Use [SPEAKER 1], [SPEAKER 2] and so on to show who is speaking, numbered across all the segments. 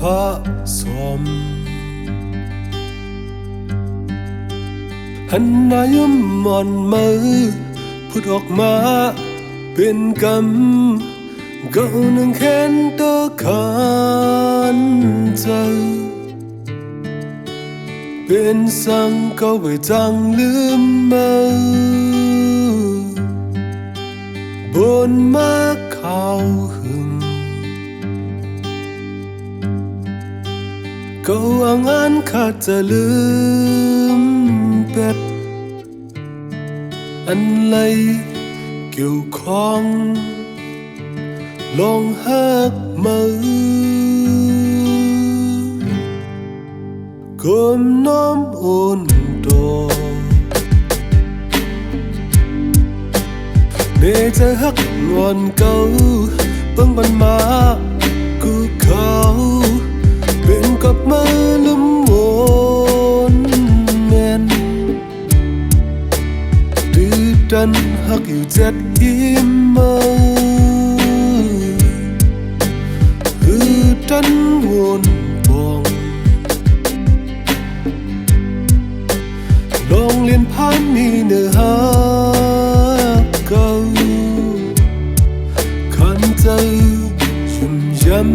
[SPEAKER 1] พระสมหันหน้ายิ้มอ่อนมือพูดออกมาเป็นกำก็นึงแค้นตะขันใจเป็นสังก็ไปจังลืมมือบนมาข่าวหึงก็วางอันขาดจะลืมเป็ดอันไรเกี่ยวข้องลองหักมือก้มน้อมอุ่นตัวเมื่อจะหักงอนเก่าเบิ่งบันมากูเขาเป็นกับมือลุ่มวนแม่นดื้อดันหักอยู่เจ็ดอิ่มมือดันวนบองลองเลียนผ่านมีเนื้อหาเก่าขันใจชุ่มย้ำ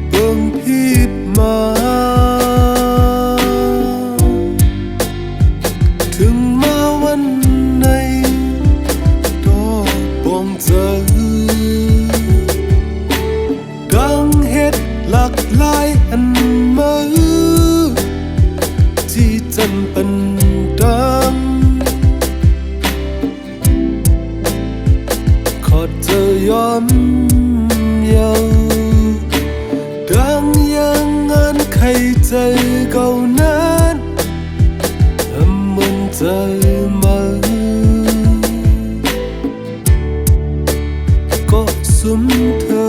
[SPEAKER 1] เบิ่งผิดมาถึงมาวันไหนก็บ้องเจอดังเฮ็ดหลากหลายอันมือที่จันปันดังขอเธอยอมเยาดังยังงานใครใจเก่านั้นเหมือนใจมือก็สุมเธอ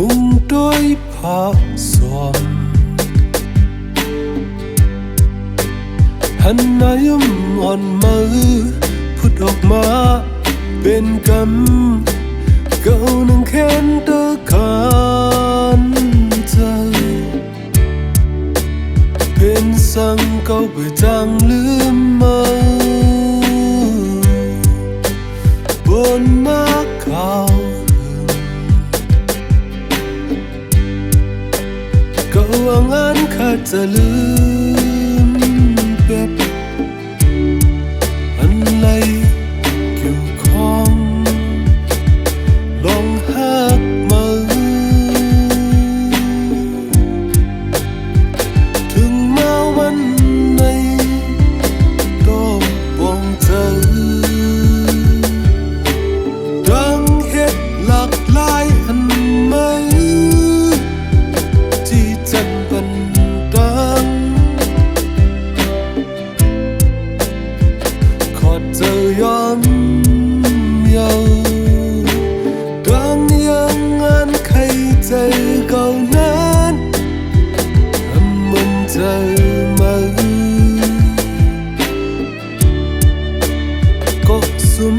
[SPEAKER 1] มุ่งด้วยพระสมหันหน้ายิ้มอ่อนมือพูดออกมาเป็นกำเก่านังแค้นตะขันใจเป็นสังเก่าไปจังลืมมือบนมาข่าวก็วางอันขาดจะลืมเป็ดอันไรเกี่ยวข้องลองหักมือถึงมาวันไหนก็บ้องเจอดังเฮ็ดหลากหลายอันมือเธอยอมเยาดังยังงานใครใจเก่านั้นเหมือนใจมือก็สุม